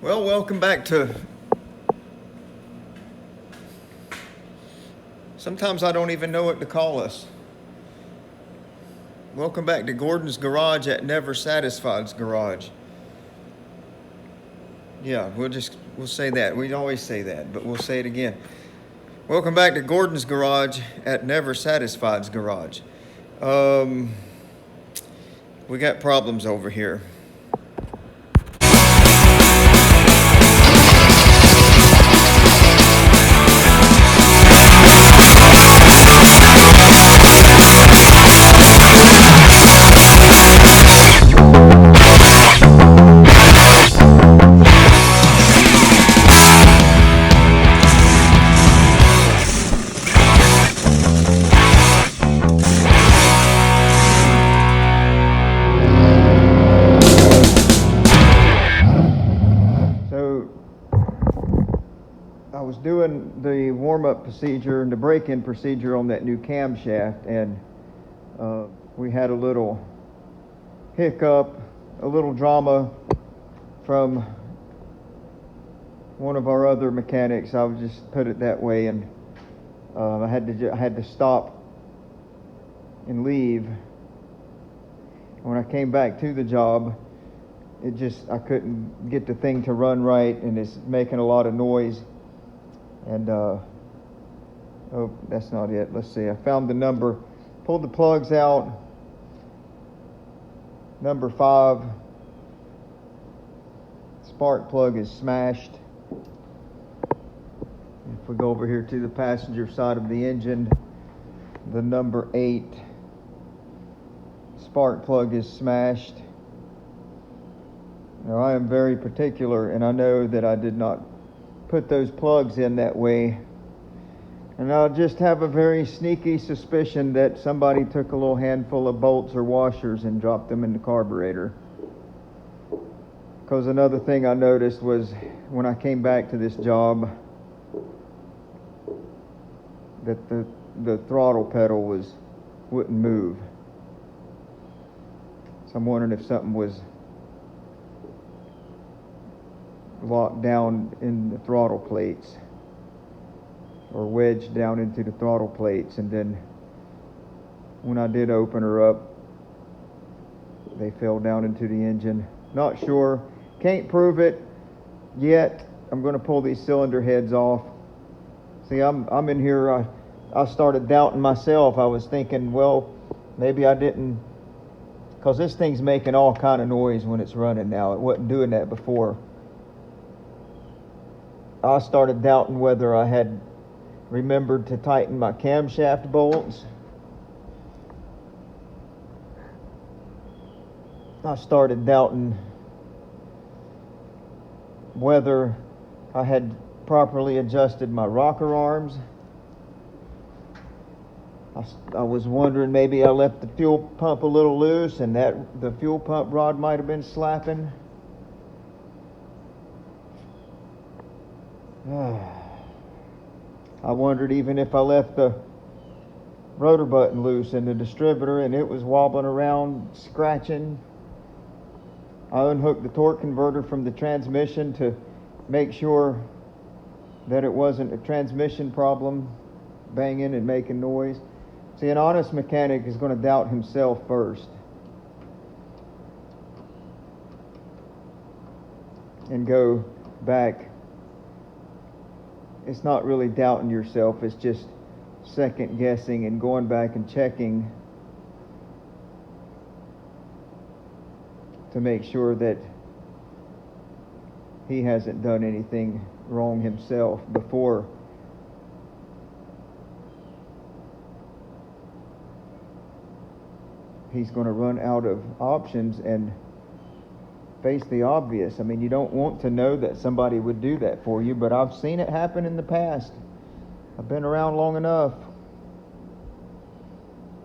Well, welcome back to. Sometimes I don't even know what to call us. Welcome back to Gordon's Garage at Never Satisfied's Garage. Yeah, we'll say that. We always say that, but we'll say it again. Welcome back to Gordon's Garage at Never Satisfied's Garage. We got problems over here. So I was doing the warm-up procedure and the break-in procedure on that new camshaft, and we had a little hiccup, a little drama from one of our other mechanics. I would just put it that way, and I had to stop and leave. When I came back to the job, I couldn't get the thing to run right, and it's making a lot of noise. And oh, that's not it. Let's see. I found the number, pulled the plugs out. Number 5 spark plug is smashed. If we go over here to the passenger side of the engine, the number 8 spark plug is smashed. Now, I am very particular, and I know that I did not put those plugs in that way. And I'll just have a very sneaky suspicion that somebody took a little handful of bolts or washers and dropped them in the carburetor. Because another thing I noticed was when I came back to this job, that the throttle pedal wouldn't move. So I'm wondering if something was locked down in the throttle plates or wedged down into the throttle plates, and then when I did open her up, they fell down into the engine. Not sure, can't prove it yet. I'm going to pull these cylinder heads off. See, I'm in here. I started doubting myself. I was thinking, well, maybe I didn't, because this thing's making all kind of noise when it's running now. It wasn't doing that before. I started doubting whether I had remembered to tighten my camshaft bolts. I started doubting whether I had properly adjusted my rocker arms. I was wondering maybe I left the fuel pump a little loose and that the fuel pump rod might have been slapping. I wondered even if I left the rotor button loose in the distributor and it was wobbling around, scratching. I unhooked the torque converter from the transmission to make sure that it wasn't a transmission problem, banging and making noise. See, an honest mechanic is going to doubt himself first and go back. It's not really doubting yourself, it's just second guessing and going back and checking to make sure that he hasn't done anything wrong himself before he's going to run out of options and face the obvious. I mean, you don't want to know that somebody would do that for you, but I've seen it happen in the past. I've been around long enough.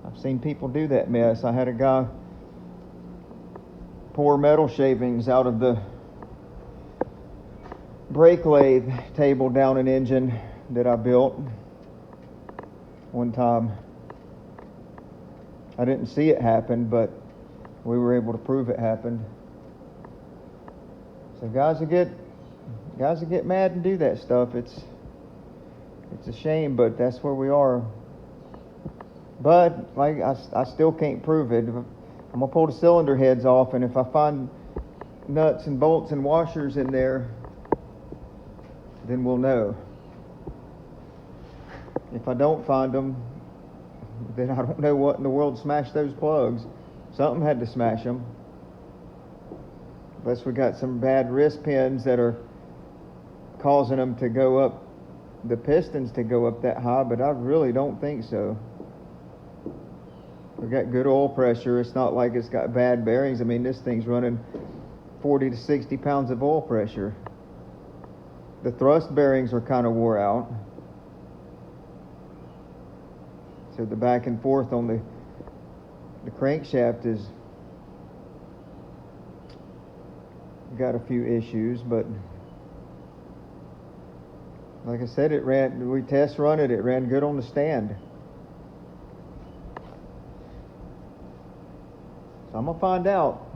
I've seen people do that mess. I had a guy pour metal shavings out of the brake lathe table down an engine that I built one time. I didn't see it happen, but we were able to prove it happened. So guys will get Guys that get mad and do that stuff, it's a shame, but that's where we are. But like I still can't prove it. I'm gonna pull the cylinder heads off, and if I find nuts and bolts and washers in there, then we'll know. If I don't find them, then I don't know what in the world smashed those plugs. Something had to smash them. Unless we got some bad wrist pins that are causing them to go up, the pistons to go up that high, but I really don't think so. We got good oil pressure. It's not like it's got bad bearings. I mean, this thing's running 40 to 60 pounds of oil pressure. The thrust bearings are kind of wore out. So the back and forth on the crankshaft is got a few issues, but like I said, we test run it ran good on the stand. So I'm gonna find out.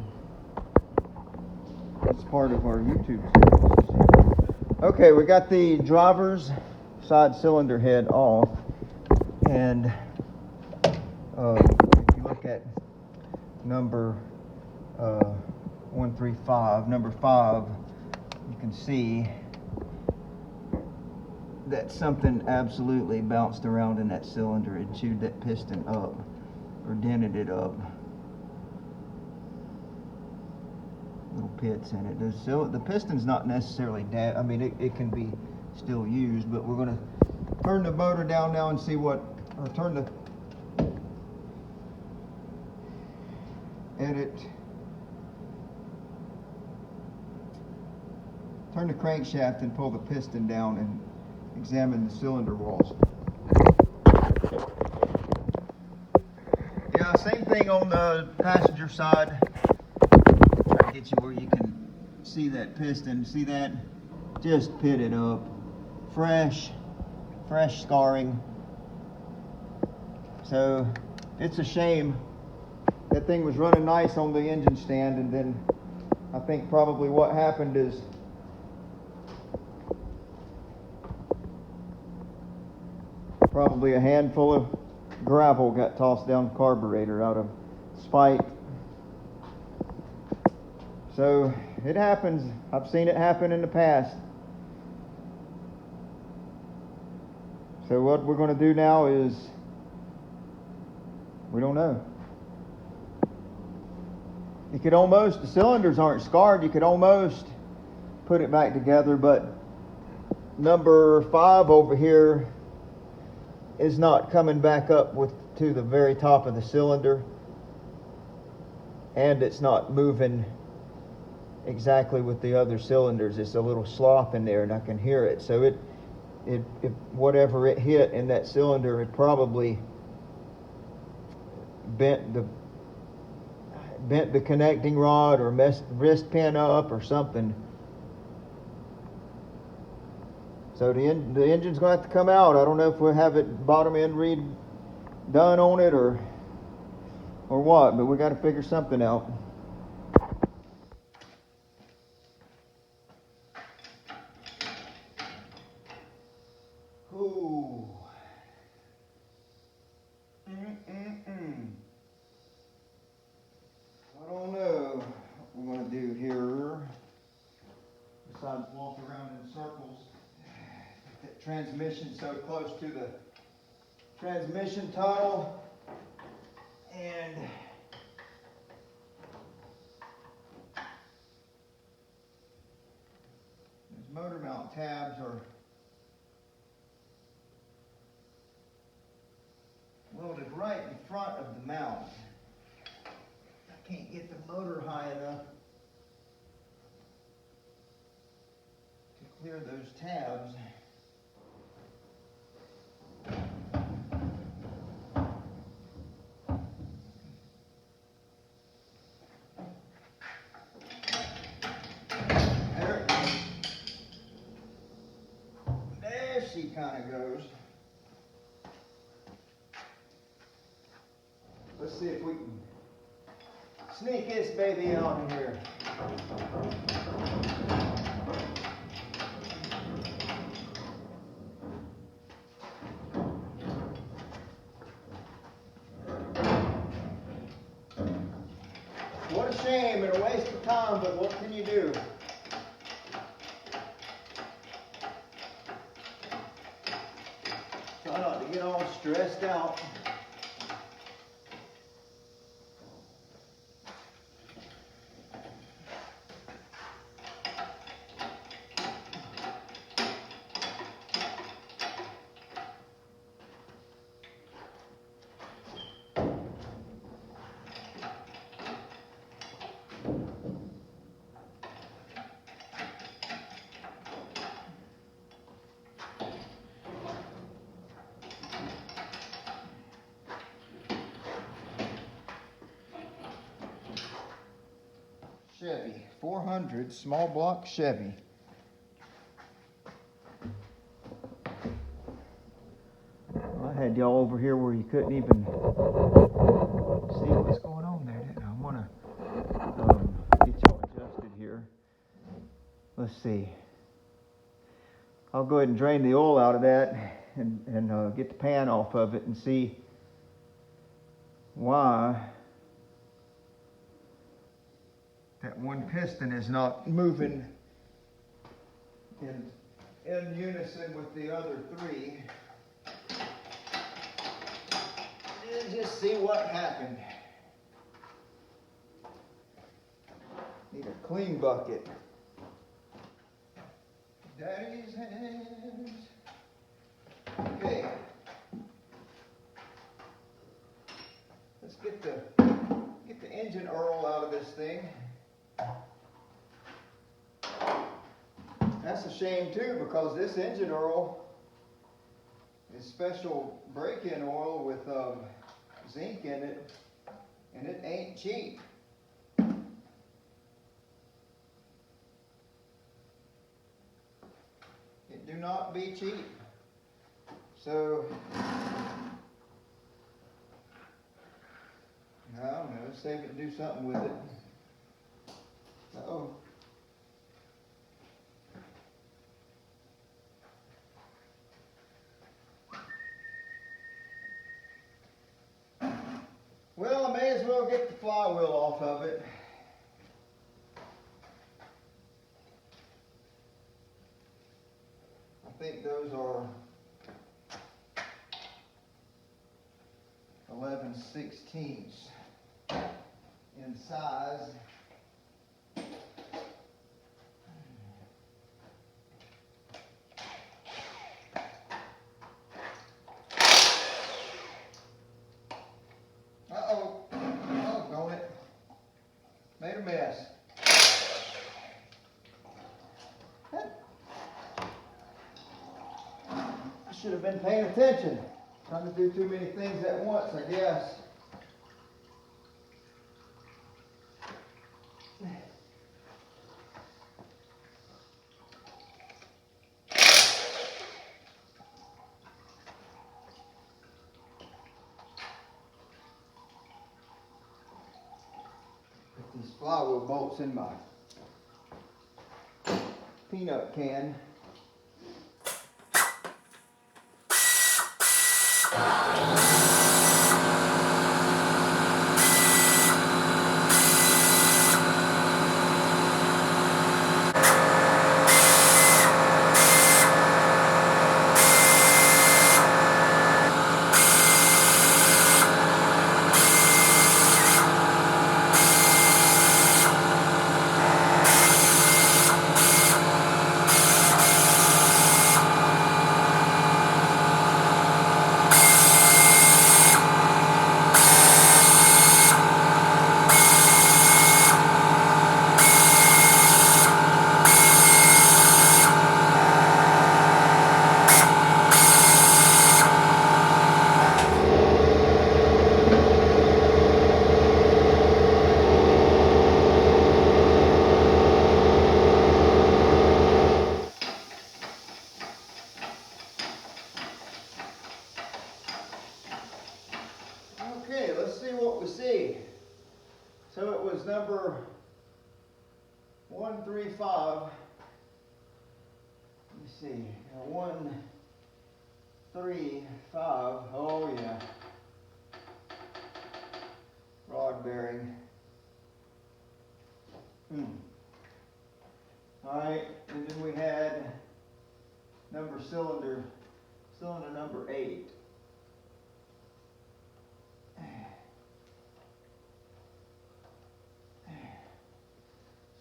That's part of our YouTube series. Okay, we got the driver's side cylinder head off, and if you look at number 135, number 5, you can see that something absolutely bounced around in that cylinder and chewed that piston up, or dented it up. Little pits in it. The piston's not necessarily dead. I mean, it can be still used, but we're going to turn the motor down now and see what, or turn the crankshaft and pull the piston down and examine the cylinder walls. Yeah, same thing on the passenger side. Try to get you where you can see that piston. See that? Just pitted up. Fresh scarring. So it's a shame. That thing was running nice on the engine stand, and then I think probably what happened is probably a handful of gravel got tossed down the carburetor out of spite. So it happens. I've seen it happen in the past. So what we're going to do now is, we don't know. You could almost, the cylinders aren't scarred, you could almost put it back together, but number 5 over here is not coming back up to the very top of the cylinder, and it's not moving exactly with the other cylinders. It's a little slop in there, and I can hear it. So it whatever it hit in that cylinder, it probably bent the connecting rod or messed the wrist pin up or something. So the engine's going to have to come out. I don't know if we'll have it bottom end redone on it or what, but we got to figure something out. Ooh. I don't know what we're going to do here besides walk around in circles. That transmission's so close to the transmission tunnel, and those motor mount tabs are welded right in front of the mount. I can't get the motor high enough to clear those tabs. There she kind of goes. Let's see if we can sneak this baby out in here. but what can you do? Try not to get all stressed out. Chevy, 400, small block Chevy. I had y'all over here where you couldn't even see what's going on there, didn't I? I want to get y'all adjusted here. Let's see. I'll go ahead and drain the oil out of that and get the pan off of it and see why that one piston is not moving in unison with the other three. And just see what happened. Need a clean bucket. Daddy's hands. Okay. Let's get the engine oil out of this thing. That's a shame too, because this engine oil is special break-in oil with zinc in it, and it ain't cheap. It do not be cheap. So I don't know, save it and do something with it. Uh-oh. Well, I may as well get the flywheel off of it. I think those are 11/16 in size. Uh-oh. Doggone it. Made a mess. I should have been paying attention. Trying to do too many things at once, I guess. Put these flywheel bolts in my peanut can. Okay, let's see what we see. So it was number 135. Let me see. 135. Oh yeah. Rod bearing. Alright, and then we had cylinder number 8.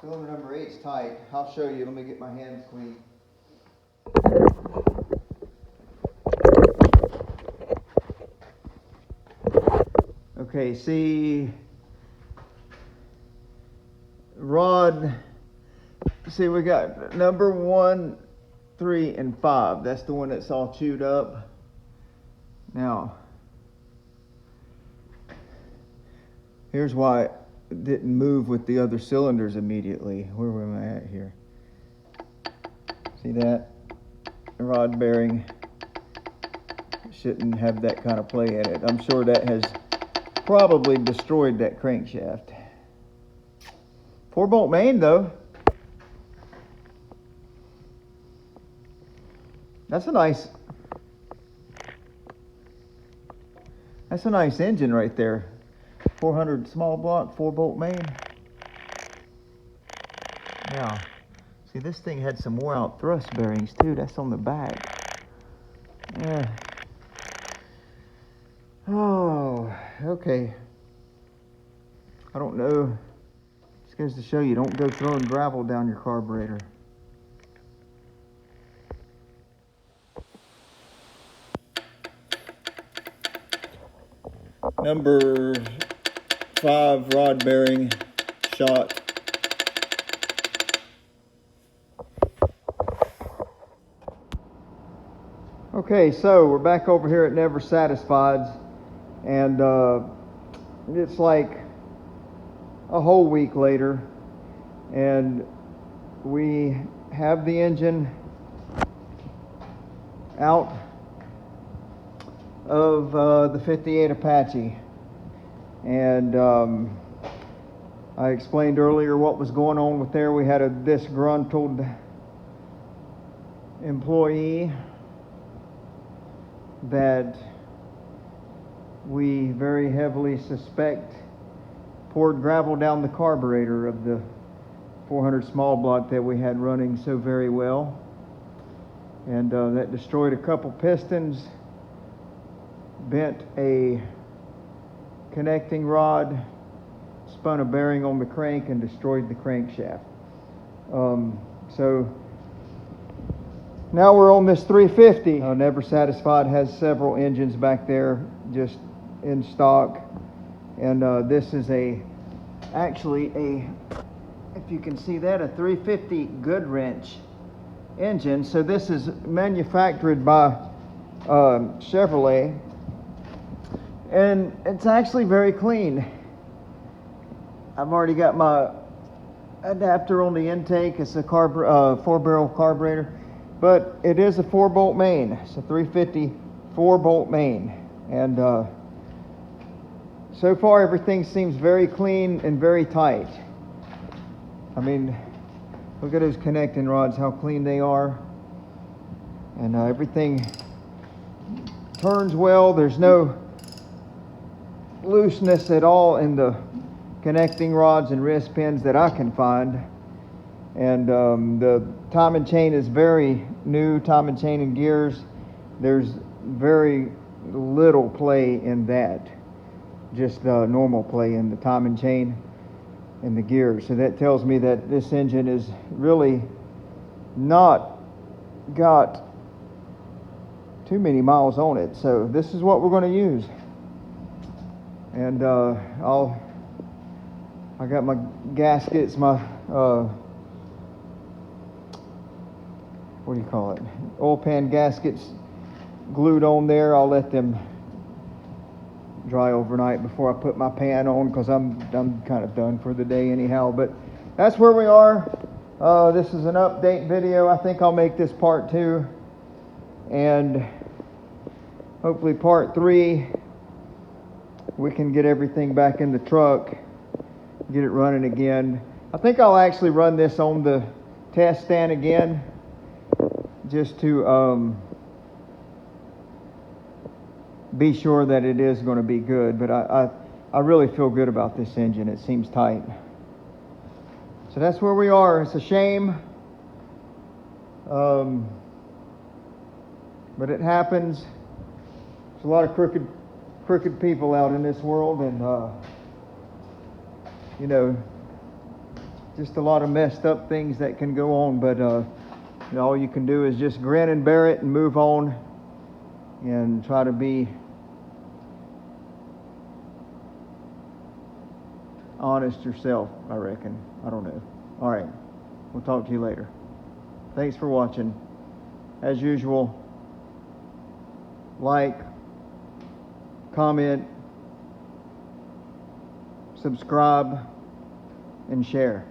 Cylinder number 8's tight. I'll show you. Let me get my hands clean. Okay, see, rod, see, we got number 1, 3, and 5. That's the one that's all chewed up. Now, here's why it didn't move with the other cylinders immediately. Where am I at here? See that? The rod bearing shouldn't have that kind of play in it. I'm sure that has probably destroyed that crankshaft. 4-bolt main though. That's a nice engine right there. 400 small block, 4-bolt main. Now, see, this thing had some wore out thrust bearings too. That's on the back. Yeah. Oh, okay. I don't know. Just goes to show you, don't go throwing gravel down your carburetor. Number 5 rod bearing shot. Okay, so we're back over here at Never Satisfied's, and it's like a whole week later, and we have the engine out of the 58 Apache, and I explained earlier what was going on with there. We had a disgruntled employee that we very heavily suspect poured gravel down the carburetor of the 400 small block that we had running so very well, and that destroyed a couple pistons, bent a connecting rod, spun a bearing on the crank, and destroyed the crankshaft. So now we're on this 350. Never Satisfied has several engines back there just in stock, and this is actually a, if you can see that, a 350 Goodwrench engine. So this is manufactured by Chevrolet, and it's actually very clean. I've already got my adapter on the intake. It's a 4-barrel carburetor, but it is a 4-bolt main. It's a 350 4-bolt main, and so far everything seems very clean and very tight. I mean, look at those connecting rods, how clean they are, and everything turns well. There's no looseness at all in the connecting rods and wrist pins that I can find, and the timing chain is very new. Timing chain and gears, there's very little play in that, just normal play in the timing chain and the gears. So that tells me that this engine is really not got too many miles on it. So this is what we're going to use, and I got my gaskets, my what do you call it, oil pan gaskets glued on there. I'll let them dry overnight before I put my pan on, because I'm kind of done for the day anyhow. But that's where we are. This is an update video. I think I'll make this part 2, and hopefully part 3 we can get everything back in the truck, get it running again. I think I'll actually run this on the test stand again, just to be sure that it is going to be good. But I really feel good about this engine. It seems tight. So that's where we are. It's a shame But it happens. There's a lot of crooked people out in this world, and you know, just a lot of messed up things that can go on. But all you can do is just grin and bear it and move on, and try to be honest yourself, I reckon. I don't know. All right. We'll talk to you later. Thanks for watching. As usual, like, comment, subscribe, and share.